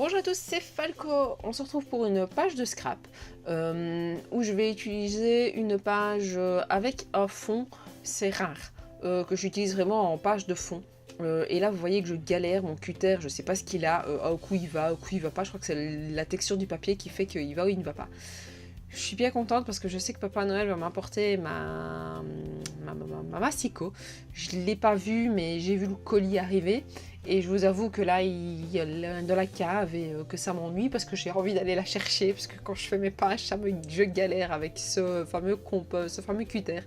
Bonjour à tous, c'est Falco. On se retrouve pour une page de scrap où je vais utiliser une page avec un fond. C'est rare que j'utilise vraiment en page de fond. Et là vous voyez que je galère, mon cutter, je sais pas ce qu'il a, au coup il va, au coup il va pas. Je crois que c'est la texture du papier qui fait qu'il va ou il ne va pas. Je suis bien contente parce que je sais que Papa Noël va m'apporter ma mastico. Je ne l'ai pas vu, mais j'ai vu le colis arriver. Et je vous avoue que là, il y a de la cave et que ça m'ennuie parce que j'ai envie d'aller la chercher. Parce que quand je fais mes pages, je galère avec ce fameux cutter.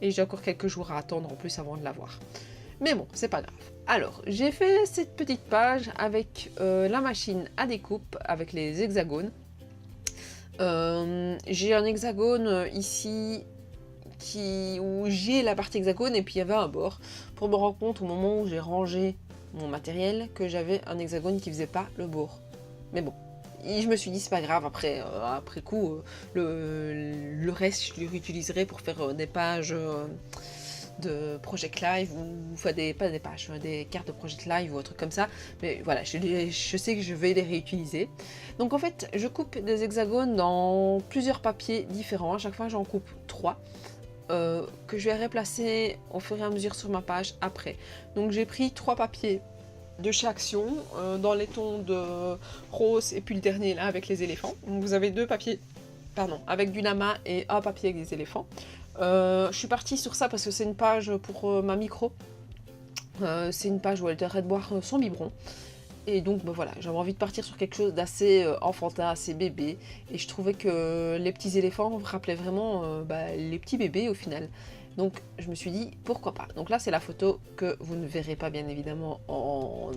Et j'ai encore quelques jours à attendre en plus avant de l'avoir. Mais bon, c'est pas grave. Alors, j'ai fait cette petite page avec la machine à découpe, avec les hexagones. J'ai un hexagone ici où j'ai la partie hexagone et puis il y avait un bord pour me rendre compte au moment où j'ai rangé mon matériel que j'avais un hexagone qui faisait pas le bord. Mais bon, je me suis dit c'est pas grave, après coup le reste je le réutiliserai pour faire des pages de Project Live ou enfin pas des pages, des cartes de Project Live ou autre comme ça, mais voilà, je sais que je vais les réutiliser. Donc en fait, je coupe des hexagones dans plusieurs papiers différents, à chaque fois j'en coupe 3. Que je vais replacer au fur et à mesure sur ma page après. Donc j'ai pris 3 papiers de chez Action, dans les tons de rose et puis le dernier là avec les éléphants. Donc vous avez 2 papiers, pardon, avec du lama et un papier avec des éléphants. Je suis partie sur ça parce que c'est une page pour ma micro. C'est une page où elle devrait boire son biberon. Et donc bah voilà, j'avais envie de partir sur quelque chose d'assez enfantin, assez bébé. Et je trouvais que les petits éléphants me rappelaient vraiment les petits bébés au final. Donc je me suis dit pourquoi pas. Donc là c'est la photo que vous ne verrez pas bien évidemment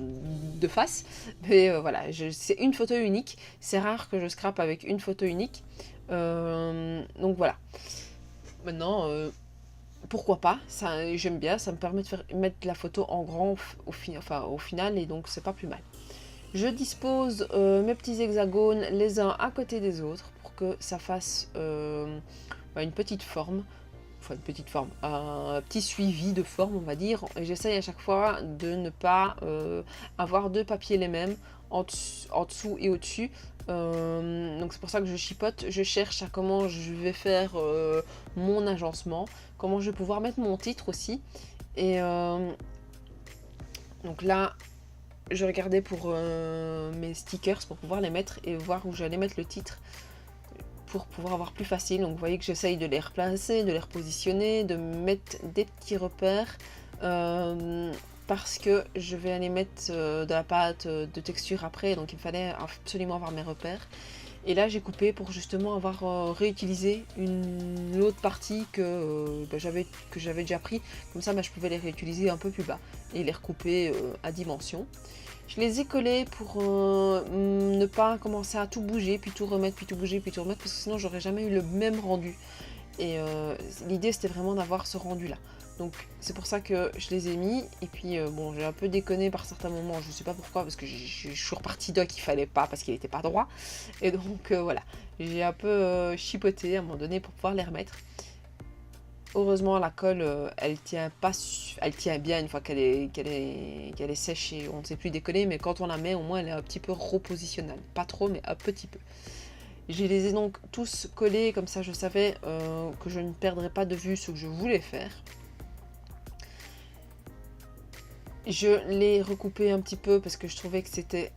de face. Mais voilà, c'est une photo unique. C'est rare que je scrape avec une photo unique. Donc voilà. Maintenant, pourquoi pas, j'aime bien, ça me permet de mettre la photo en grand au final et donc c'est pas plus mal. Je dispose mes petits hexagones les uns à côté des autres pour que ça fasse une petite forme, un petit suivi de forme on va dire. Et j'essaye à chaque fois de ne pas avoir 2 papiers les mêmes en dessous et au-dessus. Donc c'est pour ça que je chipote, je cherche à comment je vais faire mon agencement, comment je vais pouvoir mettre mon titre aussi. Et donc là, je regardais pour mes stickers pour pouvoir les mettre et voir où j'allais mettre le titre pour pouvoir avoir plus facile. Donc vous voyez que j'essaye de les replacer, de les repositionner, de mettre des petits repères parce que je vais aller mettre de la pâte de texture après, donc il me fallait absolument avoir mes repères. Et là j'ai coupé pour justement avoir réutilisé une autre partie que j'avais déjà pris, comme ça je pouvais les réutiliser un peu plus bas et les recouper à dimension. Je les ai collés pour ne pas commencer à tout bouger, puis tout remettre, puis tout bouger, puis tout remettre, parce que sinon j'aurais jamais eu le même rendu. Et l'idée c'était vraiment d'avoir ce rendu là. Donc c'est pour ça que je les ai mis. Et puis bon, j'ai un peu déconné par certains moments, je sais pas pourquoi, parce que je suis repartie d'un qu'il fallait pas, parce qu'il n'était pas droit. Et donc voilà, j'ai un peu chipoté à un moment donné pour pouvoir les remettre. Heureusement la colle elle tient bien une fois qu'elle est sèche et on ne sait plus décoller, mais quand on la met au moins elle est un petit peu repositionnable, pas trop mais un petit peu. Je les ai donc tous collés comme ça je savais que je ne perdrais pas de vue ce que je voulais faire. Je l'ai recoupé un petit peu parce que je trouvais que c'était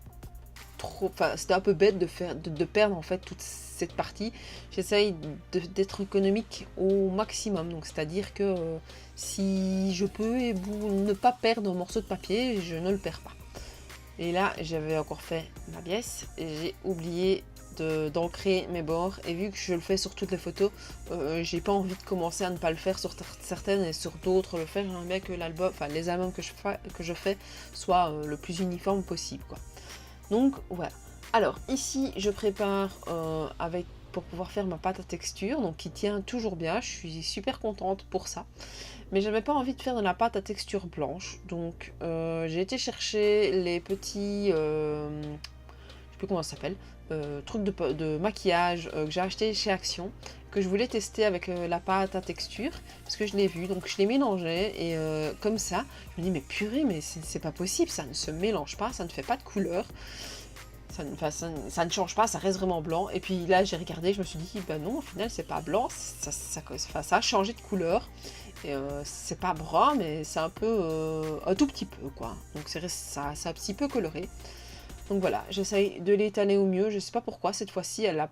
c'était un peu bête de perdre en fait toute cette partie. J'essaye d'être économique au maximum, donc c'est-à-dire que si je peux ne pas perdre un morceau de papier, je ne le perds pas. Et là j'avais encore fait ma pièce et j'ai oublié d'ancrer mes bords, et vu que je le fais sur toutes les photos, j'ai pas envie de commencer à ne pas le faire sur certaines et sur d'autres le faire. J'aimerais bien que les albums que je fais soient le plus uniforme possible quoi. Donc voilà. Alors ici je prépare pour pouvoir faire ma pâte à texture, donc qui tient toujours bien, je suis super contente pour ça. Mais j'avais pas envie de faire de la pâte à texture blanche, donc j'ai été chercher les petits, je sais plus comment ça s'appelle, trucs de maquillage que j'ai acheté chez Action, que je voulais tester avec la pâte à texture, parce que je l'ai vu, donc je les mélangeais, et comme ça, je me dis mais purée, mais c'est pas possible, ça ne se mélange pas, ça ne fait pas de couleur. Ça ne change pas, ça reste vraiment blanc. Et puis là, j'ai regardé, je me suis dit, bah non, au final, c'est pas blanc, ça a changé de couleur. Et c'est pas brun, mais c'est un peu, un tout petit peu, quoi. Donc c'est un petit peu coloré. Donc voilà, j'essaye de l'étaler au mieux. Je sais pas pourquoi, cette fois-ci, elle a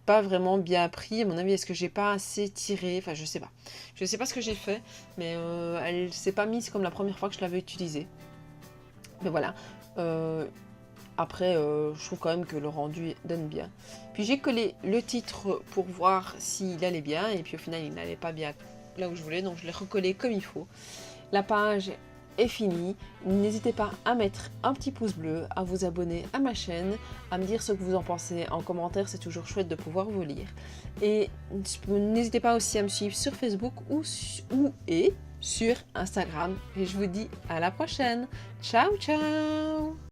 pas vraiment bien pris. À mon avis, est-ce que j'ai pas assez tiré? Enfin, je sais pas. Je sais pas ce que j'ai fait, mais elle s'est pas mise comme la première fois que je l'avais utilisée. Mais voilà. Après, je trouve quand même que le rendu donne bien. Puis j'ai collé le titre pour voir s'il allait bien, et puis au final il n'allait pas bien là où je voulais, donc je l'ai recollé comme il faut. La page est finie. N'hésitez pas à mettre un petit pouce bleu, à vous abonner à ma chaîne, à me dire ce que vous en pensez en commentaire, c'est toujours chouette de pouvoir vous lire. Et n'hésitez pas aussi à me suivre sur Facebook et sur Instagram. Et je vous dis à la prochaine. Ciao ciao.